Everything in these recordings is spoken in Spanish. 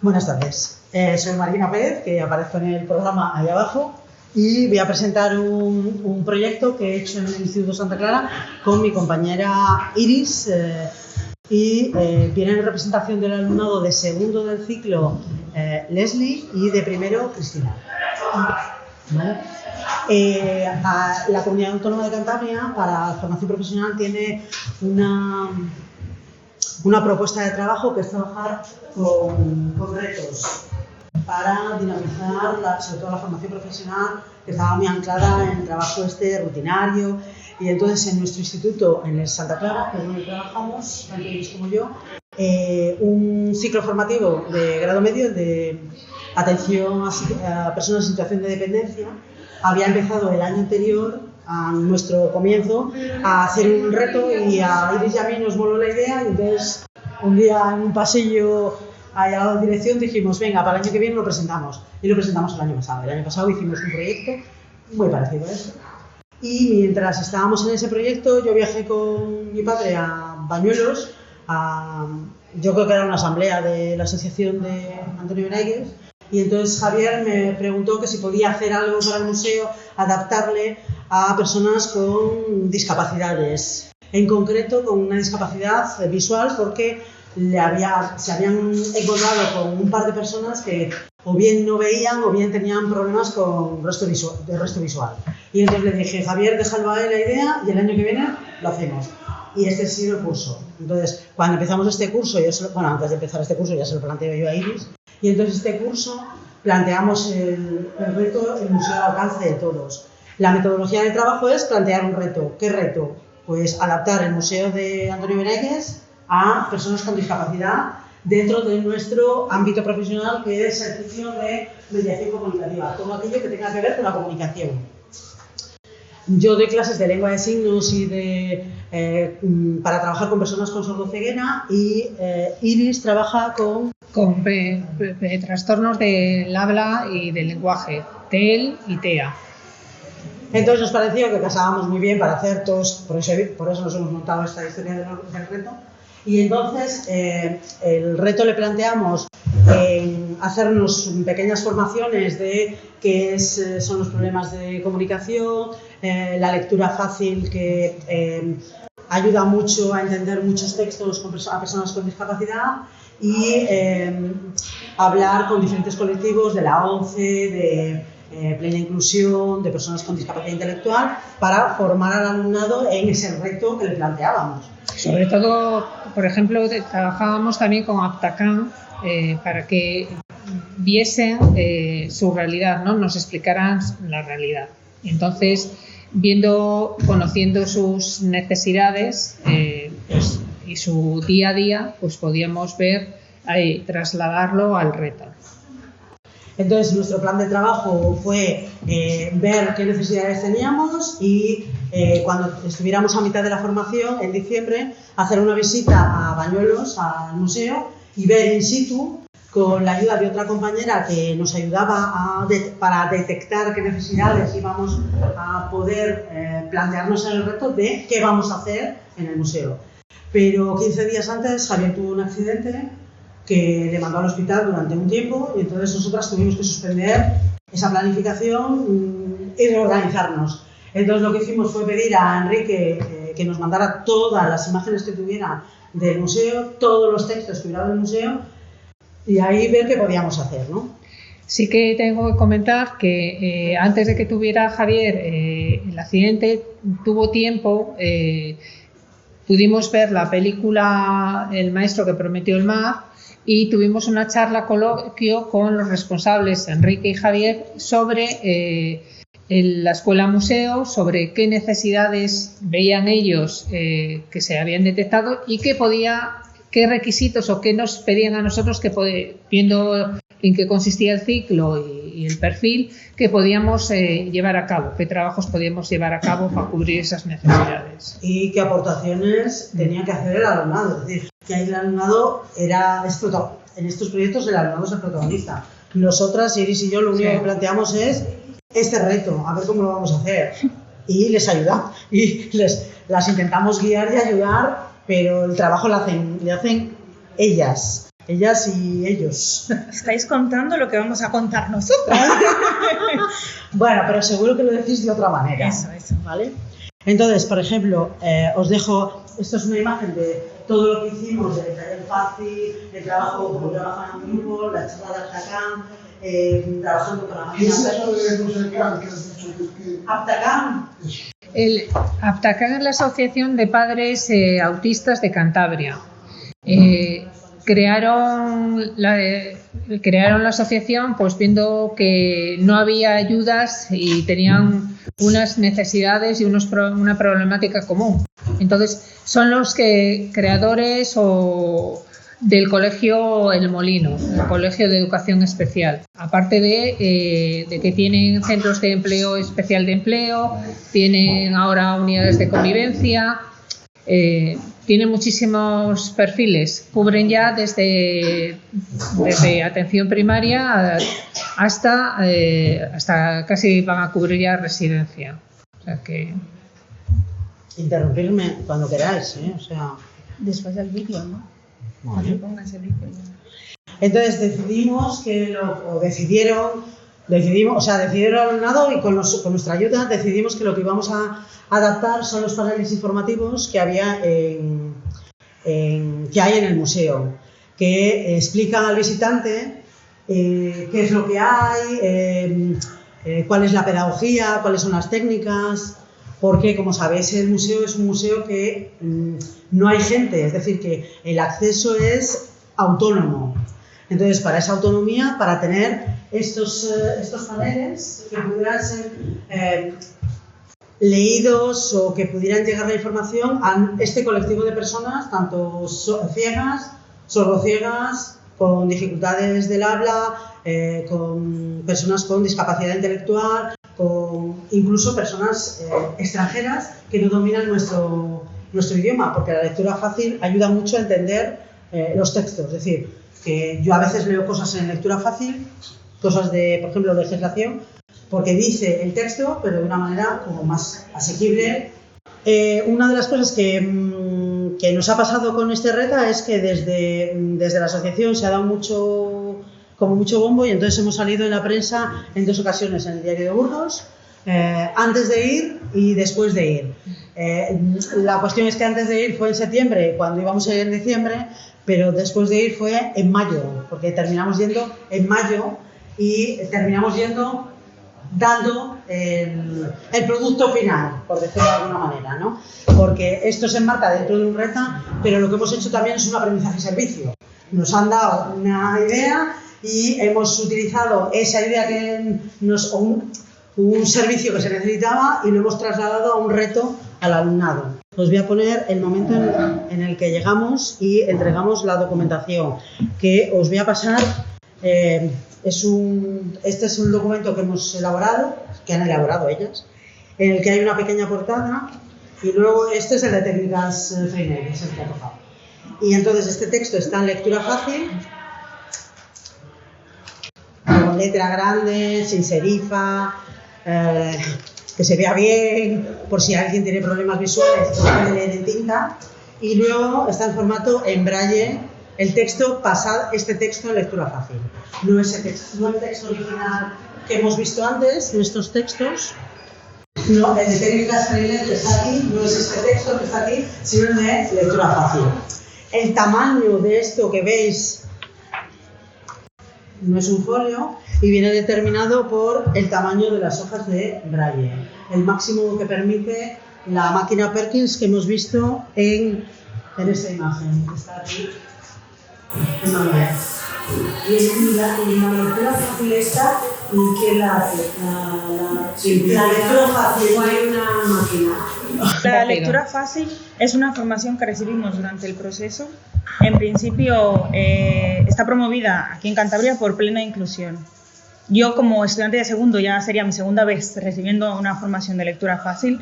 Buenas tardes, soy Marina Pérez, que aparezco en el programa ahí abajo, y voy a presentar un proyecto que he hecho en el Instituto Santa Clara con mi compañera Iris, y viene en representación del alumnado de segundo del ciclo Leslie y de primero Cristina. ¿Vale? La Comunidad Autónoma de Cantabria para formación profesional tiene una propuesta de trabajo que es trabajar con retos para dinamizar sobre todo la formación profesional, que estaba muy anclada en el trabajo rutinario. Y entonces en nuestro instituto, en el Santa Clara, que es donde trabajamos, tanto ellos como yo, un ciclo formativo de grado medio de atención a personas en situación de dependencia había empezado el año anterior, a nuestro comienzo, a hacer un reto, y a Iris y a mí nos moló la idea, y entonces un día en un pasillo allá a la dirección dijimos, venga, para el año que viene lo presentamos, y lo presentamos el año pasado. El año pasado hicimos un proyecto muy parecido a eso, y mientras estábamos en ese proyecto yo viajé con mi padre a Bañuelos, yo creo que era una asamblea de la asociación de Antonio Benaigues, y entonces Javier me preguntó que si podía hacer algo para el museo, adaptarle a personas con discapacidades, en concreto con una discapacidad visual, porque se habían encontrado con un par de personas que o bien no veían o bien tenían problemas con resto visual. Y entonces le dije, Javier, déjalo a él la idea y el año que viene lo hacemos. Y este ha sido el curso. Entonces, cuando empezamos este curso, antes de empezar este curso ya se lo planteé yo a Iris, y entonces este curso planteamos el reto, el museo al alcance de todos. La metodología de trabajo es plantear un reto. ¿Qué reto? Pues adaptar el museo de Antonio Benaigues a personas con discapacidad dentro de nuestro ámbito profesional, que es el servicio de mediación comunicativa, todo aquello que tenga que ver con la comunicación. Yo doy clases de lengua de signos y para trabajar con personas con sordoceguera, y Iris trabaja con trastornos del habla y del lenguaje, TEL y TEA. Entonces nos pareció que casábamos muy bien para hacer todos, por eso nos hemos montado esta historia del reto. Y entonces el reto le planteamos hacernos pequeñas formaciones de qué son los problemas de comunicación, la lectura fácil, que ayuda mucho a entender muchos textos a personas con discapacidad, y hablar con diferentes colectivos de la ONCE, de plena inclusión, de personas con discapacidad intelectual, para formar al alumnado en ese reto que le planteábamos. Sobre todo, por ejemplo, trabajábamos también con Aptacan para que viesen su realidad, ¿no? Nos explicaran la realidad. Entonces, conociendo sus necesidades y su día a día, pues podíamos trasladarlo al reto. Entonces, nuestro plan de trabajo fue ver qué necesidades teníamos, y cuando estuviéramos a mitad de la formación, en diciembre, hacer una visita a Bañuelos, al museo, y ver in situ, con la ayuda de otra compañera que nos ayudaba para detectar qué necesidades íbamos a poder plantearnos en el reto de qué vamos a hacer en el museo. Pero 15 días antes Javier tuvo un accidente que le mandó al hospital durante un tiempo, y entonces nosotras tuvimos que suspender esa planificación y reorganizarnos. Entonces lo que hicimos fue pedir a Enrique que nos mandara todas las imágenes que tuviera del museo, todos los textos que hubiera del museo, y ahí ver qué podíamos hacer, ¿no? Sí que tengo que comentar que antes de que tuviera Javier el accidente, tuvo tiempo, pudimos ver la película El maestro que prometió el mar, y tuvimos una charla coloquio con los responsables, Enrique y Javier, sobre la escuela museo, sobre qué necesidades veían ellos que se habían detectado, y qué requisitos o qué nos pedían a nosotros, viendo en qué consistía el ciclo y el perfil, que podíamos llevar a cabo, qué trabajos podíamos llevar a cabo para cubrir esas necesidades. Y qué aportaciones tenía que hacer el alumnado. Es decir, que ahí el alumnado en estos proyectos el alumnado es el protagonista. Nosotras, Iris y yo, lo único que planteamos es este reto, a ver cómo lo vamos a hacer. Y les ayudamos, y las intentamos guiar y ayudar, pero el trabajo lo hacen ellas. ellas y ellos. Estáis contando lo que vamos a contar nosotras. Bueno, pero seguro que lo decís de otra manera. Eso. ¿Vale? Entonces, por ejemplo, os dejo, esto es una imagen de todo lo que hicimos del taller fácil, el trabajo, como trabajan en grupo, la charla de Aptacam, trabajando con la máquina. ¿Qué es eso de Aptacam que has dicho que Aptacam. El Aptacam es la Asociación de Padres Autistas de Cantabria. Crearon la asociación pues viendo que no había ayudas y tenían unas necesidades y una problemática común. Entonces son los creadores del colegio El Molino, el colegio de educación especial. Aparte de que tienen centros de empleo especial de empleo, tienen ahora unidades de convivencia. Tienen muchísimos perfiles, cubren ya desde atención primaria hasta casi van a cubrir ya residencia. O sea que... Interrumpirme cuando queráis, ¿eh? O sea... Después del vídeo, ¿no? Cuando pongas el vídeo. Entonces decidimos decidieron el alumnado y con nuestra ayuda decidimos que lo que íbamos a adaptar son los paneles informativos que había que hay en el museo, que explican al visitante qué es lo que hay, cuál es la pedagogía, cuáles son las técnicas, porque como sabéis el museo es un museo que no hay gente, es decir, que el acceso es autónomo. Entonces, para esa autonomía, para tener estos paneles que pudieran ser leídos o que pudieran llegar la información a este colectivo de personas, tanto ciegas, sordociegas, con dificultades del habla, con personas con discapacidad intelectual, con incluso personas extranjeras que no dominan nuestro idioma, porque la lectura fácil ayuda mucho a entender los textos. Es decir, que yo a veces leo cosas en lectura fácil, cosas de, por ejemplo, legislación, porque dice el texto, pero de una manera como más asequible. Una de las cosas que nos ha pasado con este RETA es que desde la asociación se ha dado mucho bombo y entonces hemos salido en la prensa en 2 ocasiones, en el Diario de Burgos, antes de ir y después de ir. La cuestión es que antes de ir fue en septiembre, cuando íbamos a ir en diciembre, pero después de ir fue en mayo, porque terminamos yendo en mayo y terminamos yendo dando el producto final, por decirlo de alguna manera, ¿no? Porque esto se enmarca dentro de un RETA, pero lo que hemos hecho también es un aprendizaje-servicio. Nos han dado una idea y hemos utilizado esa idea un servicio que se necesitaba y lo hemos trasladado a un reto al alumnado. Os voy a poner el momento en el que llegamos y entregamos la documentación, que os voy a pasar. Este es un documento que hemos elaborado, que han elaborado ellas, en el que hay una pequeña portada, y luego este es el de técnicas Freinet, que es el que ha tocado. Y entonces este texto está en lectura fácil, con letra grande, sin serifa, que se vea bien, por si alguien tiene problemas visuales, se puede leer en tinta, y luego está en formato en braille. El texto, pasad este texto en lectura fácil. No el texto original que hemos visto antes, de estos textos. No, el de técnicas Freinet que está aquí, no es este texto que está aquí, sino el de lectura fácil. El tamaño de esto que veis no es un folio y viene determinado por el tamaño de las hojas de braille. El máximo que permite la máquina Perkins que hemos visto en esta imagen que está aquí. Y la lectura fácil esta, ¿quién la hace? La lectura fácil, no hay una máquina. La lectura fácil es una formación que recibimos durante el proceso. En principio está promovida aquí en Cantabria por Plena Inclusión. Yo como estudiante de segundo ya sería mi segunda vez recibiendo una formación de lectura fácil.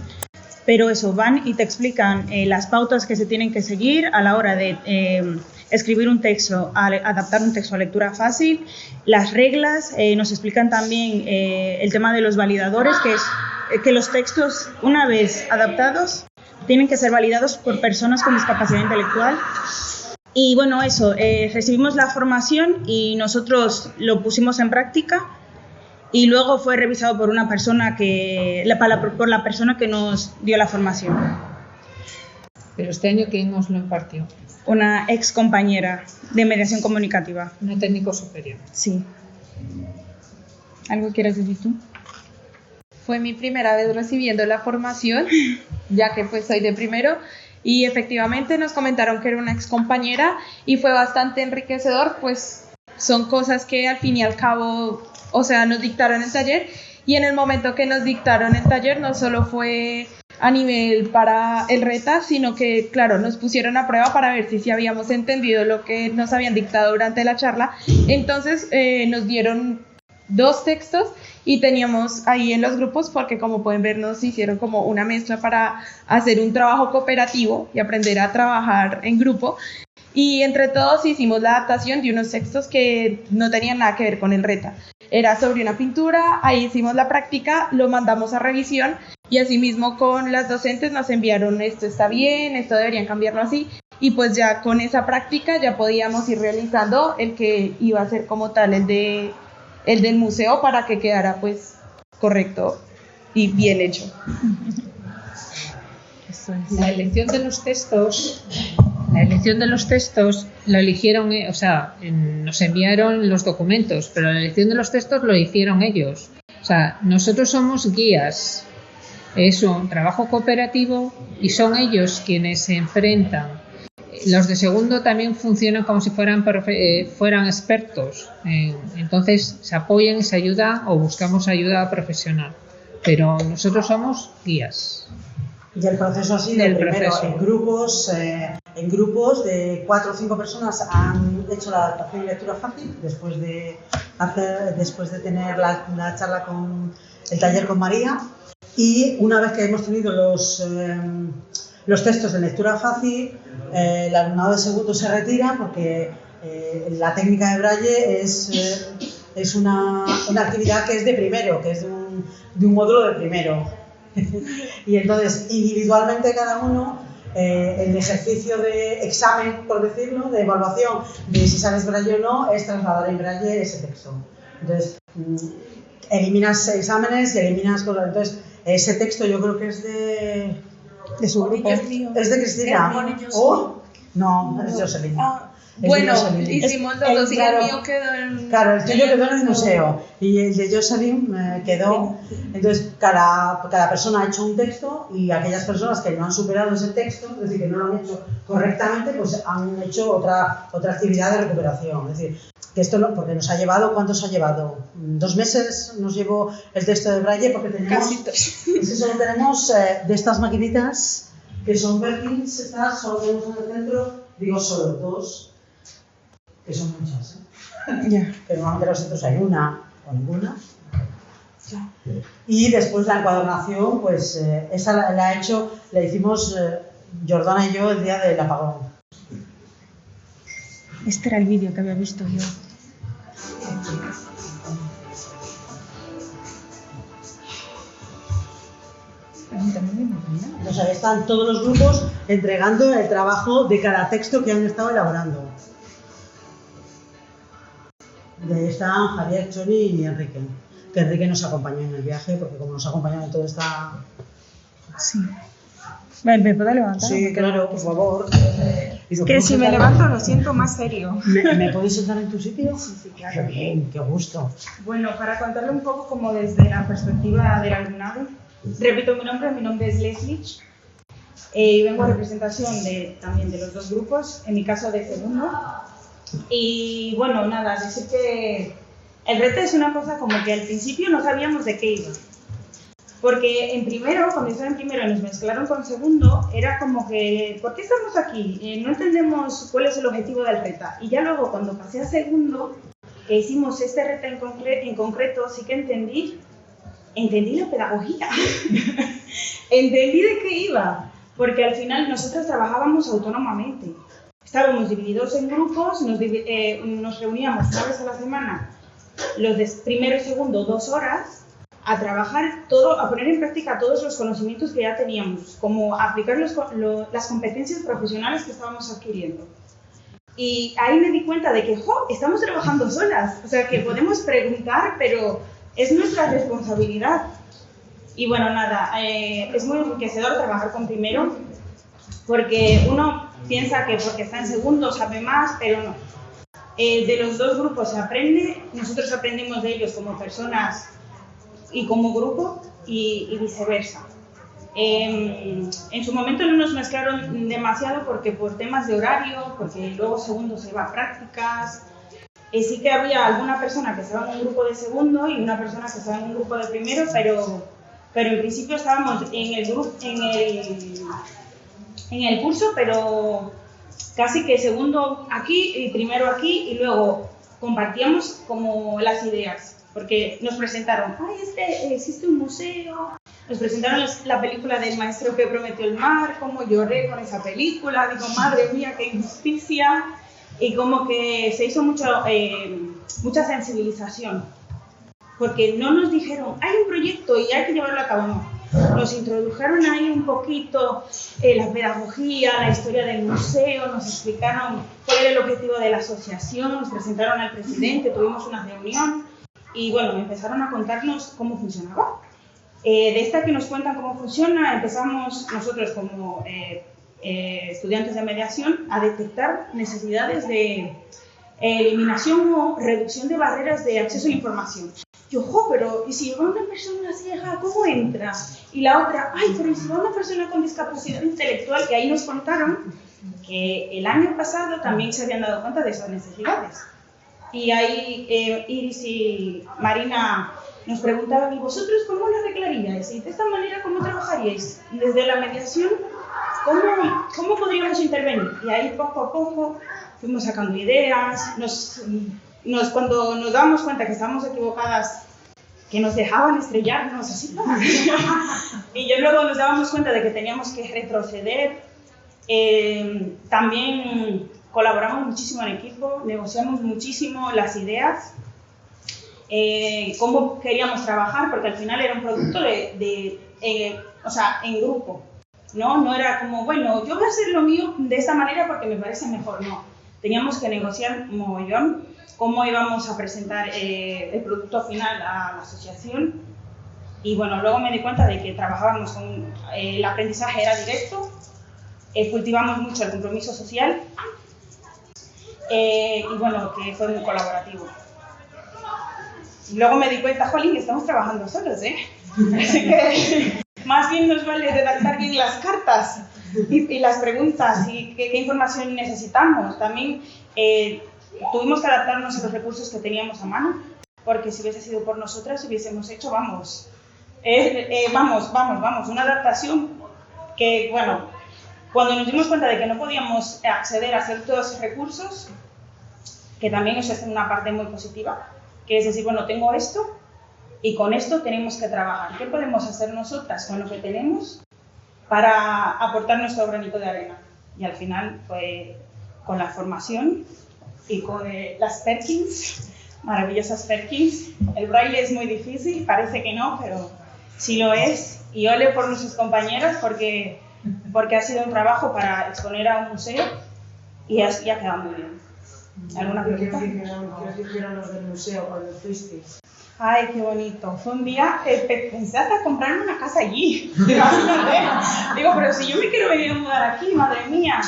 Pero eso, van y te explican las pautas que se tienen que seguir a la hora de escribir un texto, adaptar un texto a lectura fácil, las reglas, nos explican también el tema de los validadores, que es que los textos, una vez adaptados, tienen que ser validados por personas con discapacidad intelectual Y bueno, eso, recibimos la formación y nosotros lo pusimos en práctica y luego fue revisado por una persona por la persona que nos dio la formación. Pero este año, ¿quién os lo impartió? Una ex compañera de mediación comunicativa. Un técnico superior. Sí. ¿Algo quieres decir tú? Fue mi primera vez recibiendo la formación, ya que pues soy de primero, y efectivamente nos comentaron que era una ex compañera y fue bastante enriquecedor, pues son cosas que al fin y al cabo, o sea, nos dictaron el taller, y en el momento que nos dictaron el taller no solo fue a nivel para el RETA, sino que, claro, nos pusieron a prueba para ver si habíamos entendido lo que nos habían dictado durante la charla. Entonces nos dieron 2 textos y teníamos ahí en los grupos, porque como pueden ver nos hicieron como una mezcla para hacer un trabajo cooperativo y aprender a trabajar en grupo, y entre todos hicimos la adaptación de unos textos que no tenían nada que ver con el RETA. Era sobre una pintura, ahí hicimos la práctica, lo mandamos a revisión y asimismo con las docentes nos enviaron esto está bien, esto deberían cambiarlo así, y pues ya con esa práctica ya podíamos ir realizando el que iba a ser como tal el del museo, para que quedara pues correcto y bien hecho. La elección de los textos lo eligieron, o sea, nos enviaron los documentos, pero la elección de los textos lo hicieron ellos. O sea, nosotros somos guías, es un trabajo cooperativo y son ellos quienes se enfrentan. Los de segundo también funcionan como si fueran expertos, entonces se apoyan y se ayudan o buscamos ayuda profesional, pero nosotros somos guías. Y el proceso ha sido primero en grupos de 4 o 5 personas han hecho la adaptación y lectura fácil después de tener la charla el taller con María, y una vez que hemos tenido los textos de lectura fácil, el alumnado de segundo se retira porque la técnica de Braille es una actividad que es de primero, que es de un módulo de primero. Y entonces individualmente cada uno, el ejercicio de examen, por decirlo, de evaluación de si sabes Braille o no, es trasladar en Braille ese texto. Entonces eliminas exámenes y eliminas cosas. Entonces ese texto yo creo que es de su grupo. Es de Cristina. ¿O? No, es de Jocelyn. Bueno, hicimos los dos y el mío quedó en... Claro, el tuyo quedó en el museo y el de Jocelyn quedó... Entonces, cada persona ha hecho un texto y aquellas personas que no han superado ese texto, es decir, que no lo han hecho correctamente, pues han hecho otra actividad de recuperación. Es decir, que esto no, porque nos ha llevado, ¿cuánto os ha llevado? 2 meses nos llevó el texto de Braille, porque tenemos... Solo tenemos de estas maquinitas que son Perkins, estas solo tenemos en el centro, digo solo 2, que son muchas, Yeah. Pero normalmente los centros hay una o ninguna. Y después la encuadernación, pues esa la hicimos Jordana y yo el día del apagón. Este era el vídeo que había visto yo. O sea, están todos los grupos entregando el trabajo de cada texto que han estado elaborando. Están Javier, Choni y Enrique. Que Enrique nos acompañó en el viaje, porque como nos acompañó en toda esta... Sí. ¿Me puedo levantar? Sí, claro, por favor. Es que si me levanto lo siento más serio. ¿Me podéis sentar en tu sitio? Sí, claro. Qué bien, qué gusto. Bueno, para contarle un poco como desde la perspectiva del alumnado, repito mi nombre es Leslie y vengo a representación también de los 2 grupos, en mi caso de segundo. Y bueno, nada, decir que el reto es una cosa como que al principio no sabíamos de qué iba. Porque en primero, cuando estaba en primero y nos mezclaron con segundo, era como que, ¿por qué estamos aquí? No entendemos cuál es el objetivo del RETA. Y ya luego, cuando pasé a segundo, que hicimos este RETA en concreto, sí que entendí la pedagogía. Entendí de qué iba. Porque al final nosotros trabajábamos autónomamente. Estábamos divididos en grupos, nos reuníamos una vez a la semana, los de primero y segundo 2 horas, a trabajar todo, a poner en práctica todos los conocimientos que ya teníamos, como aplicar las competencias profesionales que estábamos adquiriendo. Y ahí me di cuenta de que, estamos trabajando solas, o sea, que podemos preguntar, pero es nuestra responsabilidad. Y bueno, nada, es muy enriquecedor trabajar con primero, porque uno piensa que porque está en segundo sabe más, pero no. De los dos grupos se aprende, nosotros aprendemos de ellos como personas y como grupo, y viceversa. En su momento no nos mezclaron demasiado porque por temas de horario, porque luego segundo se iba a prácticas. Sí que había alguna persona que estaba en un grupo de segundo y una persona que estaba en un grupo de primero, pero en principio estábamos en el curso, pero casi que segundo aquí y primero aquí, y luego compartíamos como las ideas, porque nos presentaron, existe un museo. Nos presentaron la película del maestro que prometió el mar, cómo lloré con esa película, digo, madre mía, qué injusticia, y como que se hizo mucha sensibilización, porque no nos dijeron, hay un proyecto y hay que llevarlo a cabo, no. Nos introdujeron ahí un poquito la pedagogía, la historia del museo, nos explicaron cuál era el objetivo de la asociación, nos presentaron al presidente, tuvimos una reunión, y bueno, empezaron a contarnos cómo funcionaba. De esta que nos cuentan cómo funciona, empezamos nosotros como estudiantes de mediación a detectar necesidades de eliminación o reducción de barreras de acceso a la información. Yo, pero ¿y si va una persona ciega, cómo entra? Y la otra, pero ¿y si va una persona con discapacidad intelectual? Y ahí nos contaron que el año pasado también se habían dado cuenta de esas necesidades. Y ahí Iris y Marina nos preguntaban, ¿y vosotros cómo lo arreglaríais? ¿Y de esta manera cómo trabajaríais? Desde la mediación, ¿cómo podríamos intervenir? Y ahí poco a poco fuimos sacando ideas, cuando nos dábamos cuenta que estábamos equivocadas, que nos dejaban estrellarnos así, y luego nos dábamos cuenta de que teníamos que retroceder. También colaboramos muchísimo en equipo, negociamos muchísimo las ideas, cómo queríamos trabajar, porque al final era un producto en grupo, no era como, bueno, yo voy a hacer lo mío de esta manera porque me parece mejor, no. Teníamos que negociar un mogollón cómo íbamos a presentar el producto final a la asociación, y bueno, luego me di cuenta de que trabajábamos con el aprendizaje era directo, cultivamos mucho el compromiso social, y bueno, que fue muy colaborativo. Luego me di cuenta, jolín, que estamos trabajando solos, Así que más bien nos vale redactar bien las cartas y las preguntas y qué información necesitamos. También tuvimos que adaptarnos a los recursos que teníamos a mano, porque si hubiese sido por nosotras hubiésemos hecho, vamos, una adaptación que, bueno, cuando nos dimos cuenta de que no podíamos acceder a ciertos recursos, que también eso es una parte muy positiva, que es decir, bueno, tengo esto y con esto tenemos que trabajar. ¿Qué podemos hacer nosotras con lo que tenemos para aportar nuestro granito de arena? Y al final, pues, con la formación y con las Perkins, maravillosas Perkins. El braille es muy difícil, parece que no, pero sí lo es. Y ole por nuestros compañeros porque ha sido un trabajo para exponer a un museo y ha quedado muy bien. ¿Alguna pregunta? ¿Qué os dijeron los del museo cuando fuisteis? Ay, qué bonito. Fue un día, pensé hasta comprarme una casa allí. Digo, pero si yo me quiero venir a mudar aquí, madre mía.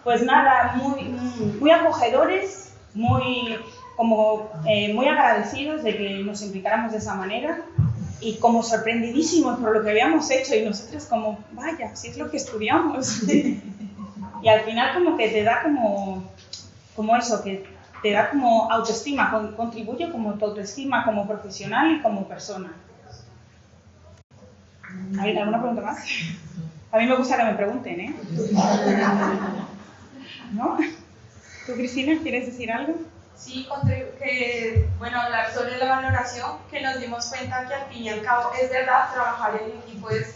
Pues nada, muy acogedores, muy agradecidos de que nos implicáramos de esa manera y como sorprendidísimos por lo que habíamos hecho y nosotros como, vaya, si es lo que estudiamos. Y al final como que te da como eso, que te da como autoestima, contribuye como tu autoestima como profesional y como persona. ¿Hay alguna pregunta más? A mí me gusta que me pregunten, ¿No? ¿Tú, Cristina, quieres decir algo? Sí, hablar sobre la valoración, que nos dimos cuenta que al fin y al cabo es verdad, trabajar en equipo es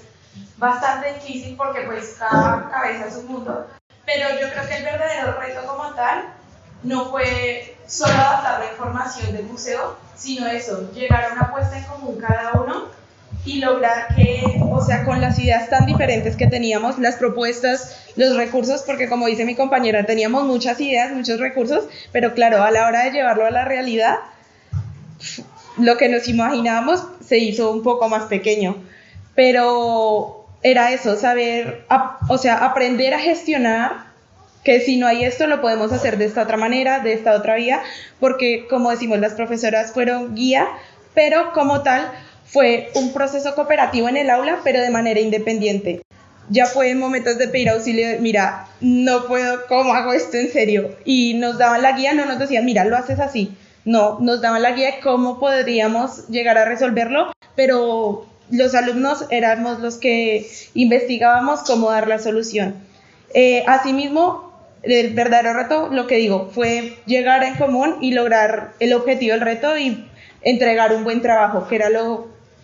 bastante difícil porque pues cada cabeza es un mundo, pero yo creo que el verdadero reto como tal no fue solo adaptar la información del museo, sino eso, llegar a una puesta en común cada uno y lograr que, o sea, con las ideas tan diferentes que teníamos, las propuestas, los recursos, porque como dice mi compañera, teníamos muchas ideas, muchos recursos, pero claro, a la hora de llevarlo a la realidad, lo que nos imaginábamos se hizo un poco más pequeño, pero era eso, saber, o sea, aprender a gestionar, que si no hay esto lo podemos hacer de esta otra manera, de esta otra vía, porque como decimos, las profesoras fueron guía, pero como tal fue un proceso cooperativo en el aula, pero de manera independiente. Ya fue en momentos de pedir auxilio, mira, no puedo, ¿cómo hago esto en serio? Y nos daban la guía, no nos decían, mira, lo haces así. No, nos daban la guía de cómo podríamos llegar a resolverlo, pero los alumnos éramos los que investigábamos cómo dar la solución. Asimismo, el verdadero reto, lo que digo, fue llegar en común y lograr el objetivo del reto y entregar un buen trabajo, que era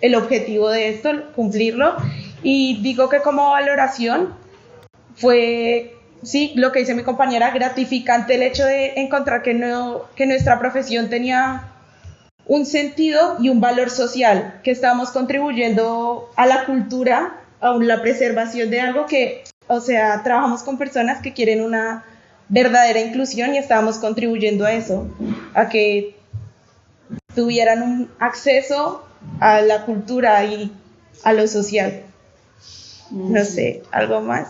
el objetivo de esto, cumplirlo. Y digo que como valoración fue, sí, lo que dice mi compañera, gratificante el hecho de encontrar que nuestra profesión tenía un sentido y un valor social, que estábamos contribuyendo a la cultura, a la preservación de algo que, o sea, trabajamos con personas que quieren una verdadera inclusión y estábamos contribuyendo a eso, a que tuvieran un acceso a la cultura y a lo social. No sé, algo más.